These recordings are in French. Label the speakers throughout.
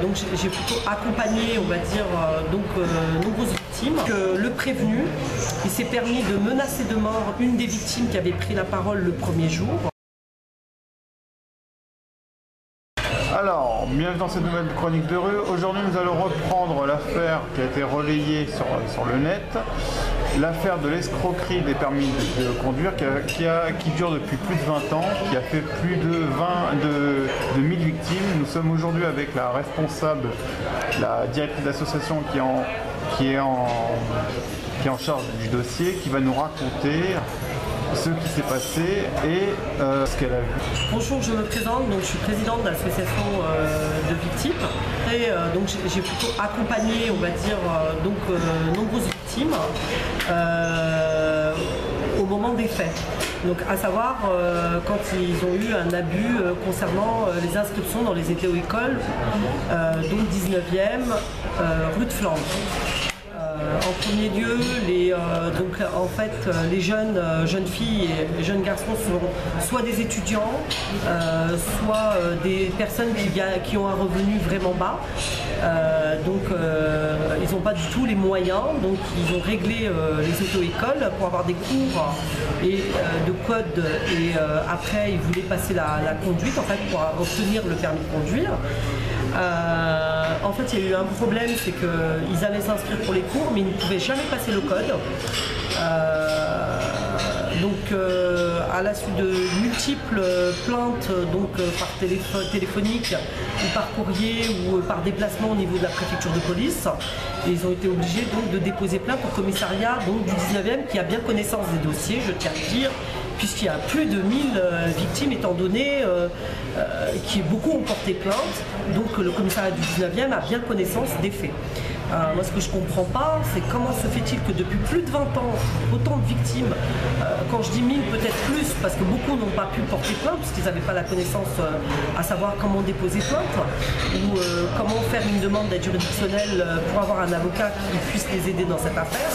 Speaker 1: Donc j'ai plutôt accompagné, on va dire, nombreuses victimes. Le prévenu, il s'est permis de menacer de mort une des victimes qui avait pris la parole le premier jour.
Speaker 2: Alors, bienvenue dans cette nouvelle chronique de rue. Aujourd'hui, nous allons reprendre l'affaire qui a été relayée sur le net, l'affaire de l'escroquerie des permis de conduire qui dure depuis plus de 20 ans, qui a fait plus de 1000 victimes. Nous sommes aujourd'hui avec la responsable, la directrice d'association qui est en charge du dossier, qui va nous raconter ce qui s'est passé et ce qu'elle a vu.
Speaker 1: Bonjour, je me présente, donc je suis présidente de l'association de victimes. Donc j'ai plutôt accompagné, on va dire, nombreuses victimes au moment des faits. Donc à savoir quand ils ont eu un abus concernant les inscriptions dans les écoles, donc 19e rue de Flandre. En premier lieu, les jeunes filles et jeunes garçons sont soit des étudiants, soit des personnes qui ont un revenu vraiment bas. Ils n'ont pas du tout les moyens, donc ils ont réglé les auto-écoles pour avoir des cours de code et après ils voulaient passer la conduite en fait, pour obtenir le permis de conduire. En fait, il y a eu un problème, c'est qu'ils allaient s'inscrire pour les cours, mais ils ne pouvaient jamais passer le code. À la suite de multiples plaintes par téléphonique ou par courrier ou par déplacement au niveau de la préfecture de police, ils ont été obligés de déposer plainte au commissariat du 19e qui a bien connaissance des dossiers, je tiens à dire, puisqu'il y a plus de 1000 victimes étant donné qui beaucoup ont porté plainte, donc le commissariat du 19e a bien connaissance des faits. Moi ce que je ne comprends pas, c'est comment se fait-il que depuis plus de 20 ans, autant de victimes, quand je dis 1000 peut-être plus, parce que beaucoup n'ont pas pu porter plainte, parce qu'ils n'avaient pas la connaissance à savoir comment déposer plainte, ou comment faire une demande d'aide juridictionnelle pour avoir un avocat qui puisse les aider dans cette affaire.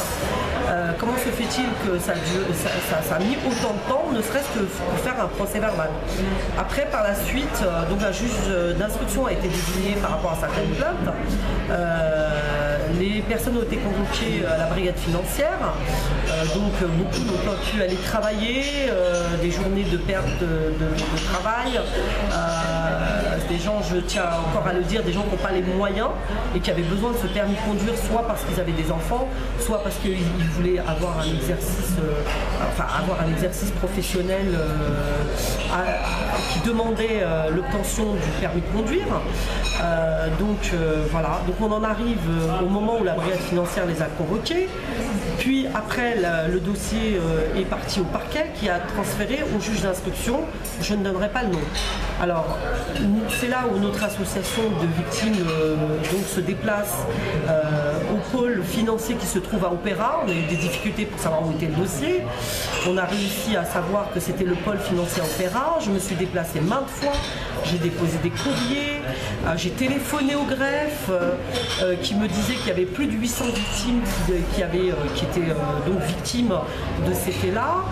Speaker 1: Comment se fait-il que ça a mis autant de temps, ne serait-ce que pour faire un procès verbal. Après, par la suite, un juge d'instruction a été désigné par rapport à certaines plaintes. Les personnes ont été convoquées à la brigade financière, beaucoup n'ont pas pu aller travailler, des journées de perte de travail. Des gens, je tiens encore à le dire, des gens qui n'ont pas les moyens et qui avaient besoin de ce permis de conduire, soit parce qu'ils avaient des enfants, soit parce qu'ils voulaient avoir un exercice professionnel qui demandait l'obtention du permis de conduire. Voilà, donc on en arrive au moment où la brigade financière les a convoqués, puis après le dossier est parti au parquet qui a transféré au juge d'instruction, je ne donnerai pas le nom. Alors c'est là où notre association de victimes se déplace au pôle financier qui se trouve à Opéra. On a eu des difficultés pour savoir où était le dossier. On a réussi à savoir que c'était le pôle financier à Opéra. Je me suis déplacée maintes fois, j'ai déposé des courriers, j'ai téléphoné au greffe qui me disait qu'il y avait plus de 800 victimes qui étaient victimes de ces faits-là,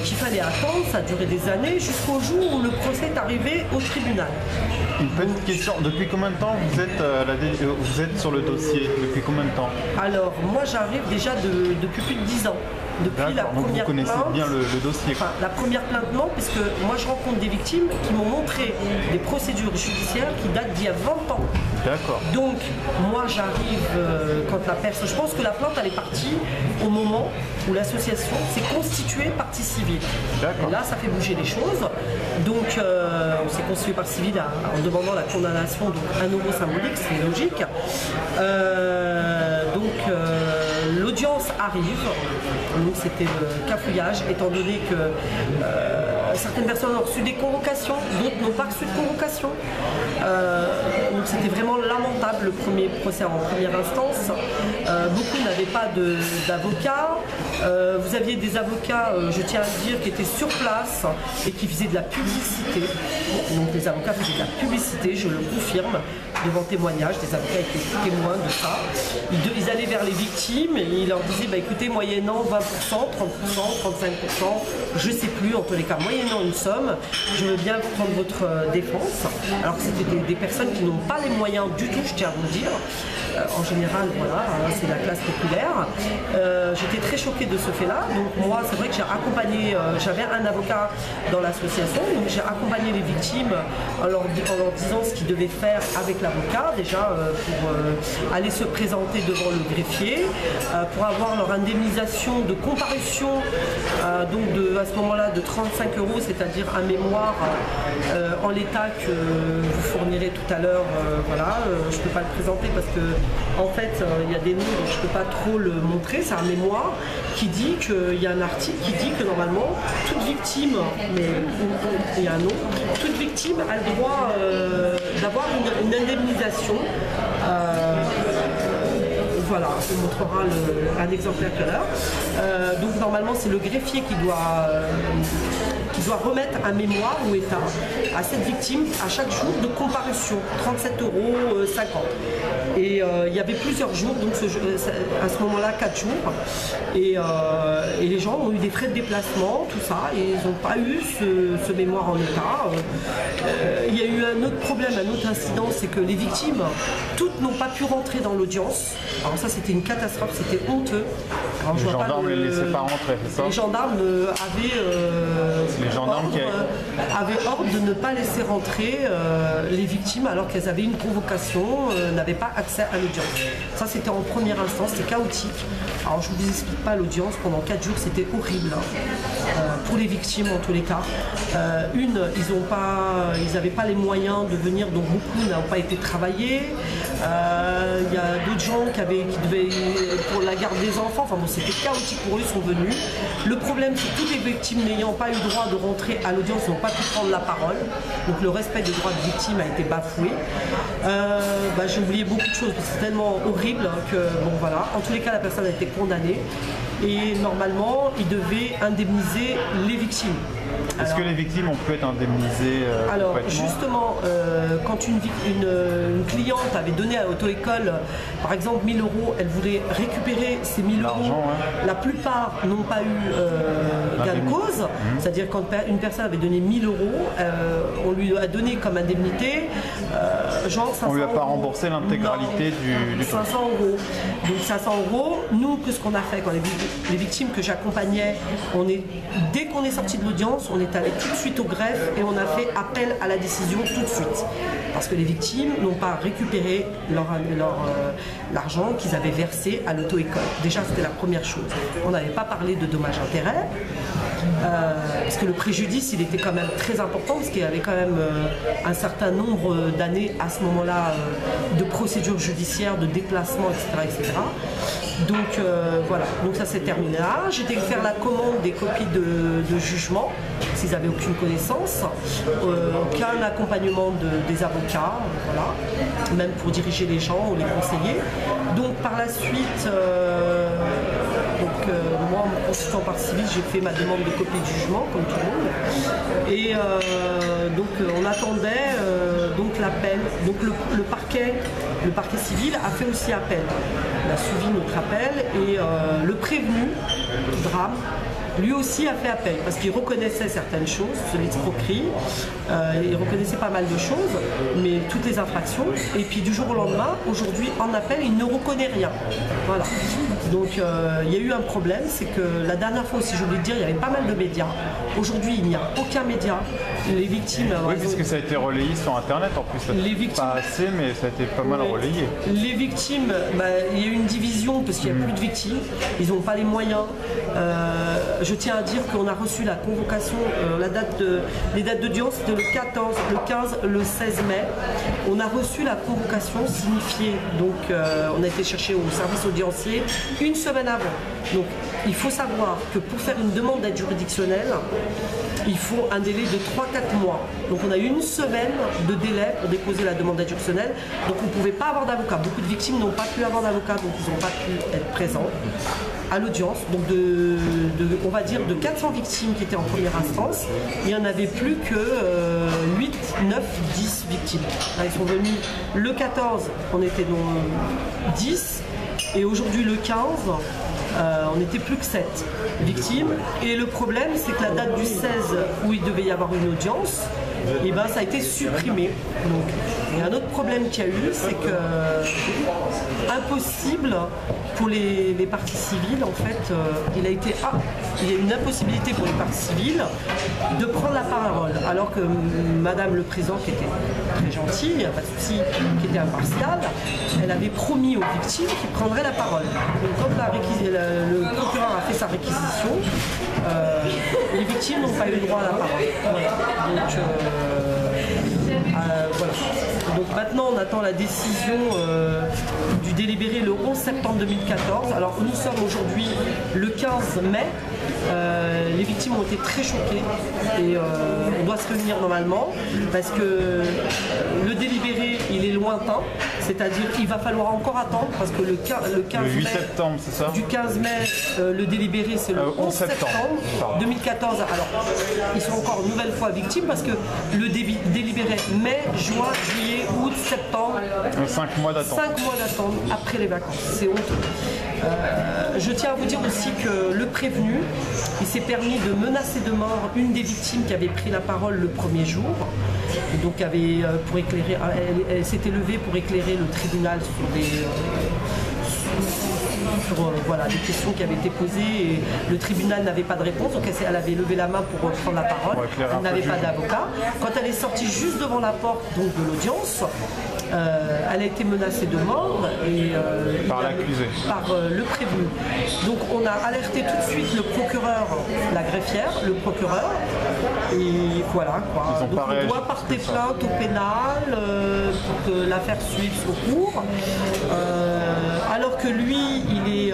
Speaker 1: qu'il fallait attendre, ça a duré des années, jusqu'au jour où le procès est arrivé au tribunal.
Speaker 2: Une petite question, depuis combien de temps vous êtes sur le dossier? Depuis combien de temps?
Speaker 1: Alors, moi j'arrive déjà depuis plus de 10 ans. Depuis la
Speaker 2: donc
Speaker 1: première
Speaker 2: vous connaissez
Speaker 1: plainte,
Speaker 2: bien le dossier.
Speaker 1: Enfin, la première plainte non, puisque moi je rencontre des victimes qui m'ont montré des procédures judiciaires qui datent d'il y a 20 ans.
Speaker 2: D'accord.
Speaker 1: Donc moi j'arrive quand la personne, je pense que la plainte elle est partie au moment où l'association s'est constituée partie civile. Et là ça fait bouger les choses. Donc on s'est constitué partie civile en demandant la condamnation d'un euro symbolique, c'est logique. L'audience arrive, donc c'était le cafouillage, étant donné que certaines personnes ont reçu des convocations, d'autres n'ont pas reçu de convocation. Donc c'était vraiment lamentable le premier procès en première instance. Beaucoup n'avaient pas d'avocat. Vous aviez des avocats, je tiens à dire, qui étaient sur place et qui faisaient de la publicité. Donc les avocats faisaient de la publicité, je le confirme. devant témoignage, des avocats étaient témoins de ça. Ils allaient vers les victimes et ils leur disaient, bah, écoutez, moyennant 20%, 30%, 35%, je ne sais plus, en tous les cas, moyennant une somme, je veux bien prendre votre défense. Alors que c'était des personnes qui n'ont pas les moyens du tout, je tiens à vous le dire. En général, voilà, c'est la classe populaire. J'étais très choquée de ce fait-là. Donc moi, c'est vrai que j'ai accompagné, j'avais un avocat dans l'association, donc j'ai accompagné les victimes en leur disant ce qu'ils devaient faire avec l'avocat, déjà pour aller se présenter devant le greffier, pour avoir leur indemnisation de comparution, donc à ce moment-là de 35 €, c'est-à-dire un mémoire en l'état que vous fournirez tout à l'heure. Voilà, je ne peux pas le présenter parce que en fait, il y a des noms dont je ne peux pas trop le montrer. C'est un mémoire qui dit qu'il y a un article qui dit que normalement, toute victime, mais il y a un nom, toute victime a le droit d'avoir une indemnisation. Voilà, on montrera un exemplaire tout à l'heure. Donc normalement, c'est le greffier qui doit remettre un mémoire ou état à cette victime à chaque jour de comparution, 37,50 €. Et il y avait plusieurs jours, donc à ce moment-là 4 jours. Et les gens ont eu des frais de déplacement, tout ça, et ils n'ont pas eu ce mémoire en état. Il y a eu un autre problème, un autre incident, c'est que les victimes, toutes n'ont pas pu rentrer dans l'audience. Alors ça, c'était une catastrophe, c'était honteux. Alors,
Speaker 2: les gendarmes ne les laissaient pas rentrer, c'est ça?
Speaker 1: Les gendarmes avaient ordre de ne pas laisser rentrer les victimes alors qu'elles avaient une convocation, n'avaient pas accès à l'audience. Ça, c'était en première instance, c'était chaotique. Alors je ne vous explique pas l'audience, pendant 4 jours, c'était horrible pour les victimes en tous les cas. Ils n'avaient pas les moyens de venir, donc beaucoup n'ont pas été travaillés. Il y a d'autres gens qui devaient, pour la garde des enfants, enfin bon, c'était chaotique pour eux, ils sont venus. Le problème, c'est que toutes les victimes n'ayant pas eu le droit de rentrer à l'audience n'ont pas pu prendre la parole. Donc le respect des droits de victime a été bafoué. J'ai oublié beaucoup de choses, c'est tellement horrible que, bon voilà, en tous les cas, la personne a été condamnée. Et normalement, ils devaient indemniser les victimes.
Speaker 2: Est-ce que les victimes ont pu être indemnisées
Speaker 1: Alors justement, quand une cliente avait donné à l'auto-école, par exemple 1 000 €, elle voulait récupérer ces 1 000 €.
Speaker 2: Ouais.
Speaker 1: La plupart n'ont pas eu gain de cause, c'est-à-dire quand une personne avait donné 1 000 €, on lui a donné comme indemnité genre 500 €.
Speaker 2: On lui a pas remboursé l'intégralité du
Speaker 1: 500 €. Donc 500 €, nous, que ce qu'on a fait quand les victimes que j'accompagnais, dès qu'on est sorti de l'audience, on est allé tout de suite au greffe et on a fait appel à la décision tout de suite. Parce que les victimes n'ont pas récupéré l'argent qu'ils avaient versé à l'auto-école. Déjà, c'était la première chose. On n'avait pas parlé de dommages-intérêts. Parce que le préjudice, il était quand même très important, parce qu'il y avait quand même un certain nombre d'années à ce moment-là de procédures judiciaires, de déplacements, etc. Donc voilà, donc ça s'est terminé là. J'ai été faire la commande des copies de jugement, s'ils n'avaient aucune connaissance, aucun accompagnement des avocats, voilà, même pour diriger les gens ou les conseiller. Donc par la suite, moi, en me constituant partie civile, j'ai fait ma demande de copie de jugement, comme tout le monde. Et on attendait donc l'appel. Donc le parquet civil a fait aussi appel. Il a suivi notre appel et le prévenu du drame, lui aussi a fait appel parce qu'il reconnaissait certaines choses, l'escroquerie, il reconnaissait pas mal de choses, mais toutes les infractions. Et puis du jour au lendemain, aujourd'hui en appel, il ne reconnaît rien. Voilà. Donc il y a eu un problème, c'est que la dernière fois aussi, j'ai oublié de dire, il y avait pas mal de médias. Aujourd'hui, il n'y a aucun média. Les victimes...
Speaker 2: Oui, puisque ça a été relayé sur Internet en plus.
Speaker 1: Les victimes,
Speaker 2: pas assez, mais ça a été pas mal relayé.
Speaker 1: Les victimes, il y a eu une division parce qu'il n'y a plus de victimes. Ils n'ont pas les moyens. Je tiens à dire qu'on a reçu la convocation, les dates d'audience, c'était le 14, le 15, le 16 mai. On a reçu la convocation signifiée. Donc on a été chercher au service audiencier une semaine avant. Donc il faut savoir que pour faire une demande d'aide juridictionnelle, il faut un délai de 3-4 mois. Donc on a eu une semaine de délai pour déposer la demande d'aide juridictionnelle. Donc on ne pouvait pas avoir d'avocat. Beaucoup de victimes n'ont pas pu avoir d'avocat, donc ils n'ont pas pu être présents. à l'audience, donc on va dire de 400 victimes qui étaient en première instance, il n'y en avait plus que 8, 9, 10 victimes. Là, ils sont venus le 14, on était dans 10, et aujourd'hui le 15, on n'était plus que 7 victimes. Et le problème, c'est que la date du 16 où il devait y avoir une audience, et ben, ça a été supprimé. Donc, il y a un autre problème qu'il y a eu, c'est que impossible pour les parties civiles, en fait, il y a une impossibilité pour les parties civiles de prendre la parole, alors que Madame le Président, qui était très gentille, il n'y a pas de souci, qui était impartiale, elle avait promis aux victimes qu'il prendrait la parole. Donc quand le procureur a fait sa réquisition, les victimes n'ont pas eu le droit à la parole. Voilà. Donc, voilà. Donc maintenant on attend la décision du délibéré le 11 septembre 2014. Alors nous sommes aujourd'hui le 15 mai. Les victimes ont été très choquées et on doit se réunir normalement parce que le délibéré il est lointain, c'est-à-dire il va falloir encore attendre parce que le 15
Speaker 2: le 8
Speaker 1: mai,
Speaker 2: septembre, c'est ça?
Speaker 1: Du 15 mai, le délibéré c'est le 11 septembre 2014. Alors ils sont encore une nouvelle fois victimes parce que le délibéré mai, juin, juillet, août, septembre.
Speaker 2: 5 mois d'attente.
Speaker 1: 5 mois d'attente après les vacances, c'est honteux. Je tiens à vous dire aussi que le prévenu, il s'est permis de menacer de mort une des victimes qui avait pris la parole le premier jour. Et donc pour éclairer, elle s'était levée pour éclairer le tribunal sur voilà, des questions qui avaient été posées et le tribunal n'avait pas de réponse, donc elle avait levé la main pour prendre la parole, elle n'avait pas d'avocat. Quand elle est sortie juste devant la porte donc, de l'audience, elle a été menacée de mort et,
Speaker 2: par l'accusé.
Speaker 1: Par le prévenu. Donc on a alerté tout de suite le procureur, la greffière, le procureur, et voilà quoi. Donc on doit porter plainte au pénal pour que l'affaire suive son cours. Alors que lui, il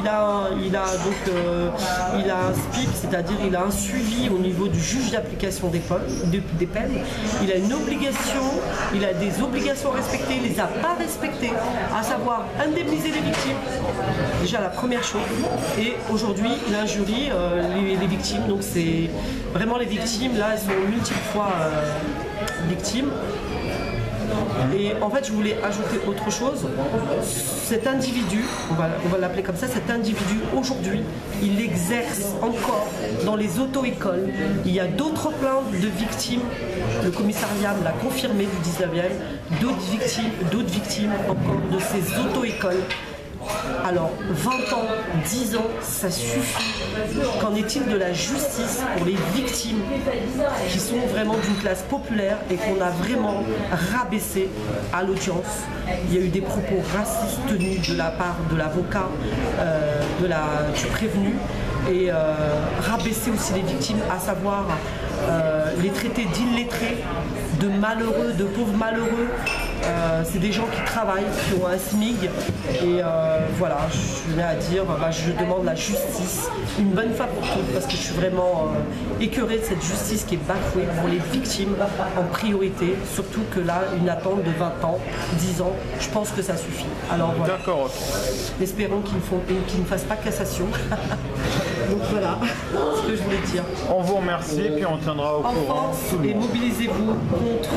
Speaker 1: a un SPIP, c'est-à-dire il a un suivi au niveau du juge d'application des peines. Il a une obligation, il a des obligations à respecter, il les a pas respectées, à savoir indemniser les victimes. Déjà la première chose. Et aujourd'hui, il injurie les victimes. Donc c'est vraiment les victimes, là, elles sont multiples fois victimes. Et en fait, je voulais ajouter autre chose. Cet individu, on va l'appeler comme ça, cet individu, aujourd'hui, il exerce encore dans les auto-écoles. Il y a d'autres plaintes de victimes. Le commissariat me l'a confirmé du 19e. D'autres victimes encore de ces auto-écoles. Alors, 20 ans, 10 ans, ça suffit. Qu'en est-il de la justice pour les victimes qui sont vraiment d'une classe populaire et qu'on a vraiment rabaissé à l'audience? Il y a eu des propos racistes tenus de la part de l'avocat, du prévenu, et rabaisser aussi les victimes, à savoir les traiter d'illettrés, de malheureux, de pauvres malheureux. C'est des gens qui travaillent, qui ont un SMIG, et voilà, je venais à dire, je demande la justice une bonne fois pour toutes, parce que je suis vraiment écœurée de cette justice qui est bafouée pour les victimes en priorité, surtout que là, une attente de 20 ans, 10 ans, je pense que ça suffit. Alors voilà.
Speaker 2: D'accord.
Speaker 1: Espérons qu'ils ne fassent pas cassation. Donc voilà ce que je voulais dire.
Speaker 2: On vous remercie et puis on tiendra au courant.
Speaker 1: Et mobilisez-vous contre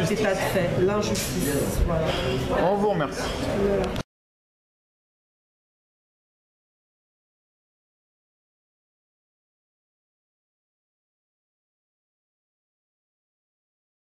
Speaker 1: cet état de fait, l'injustice. Voilà.
Speaker 2: On vous remercie. Voilà.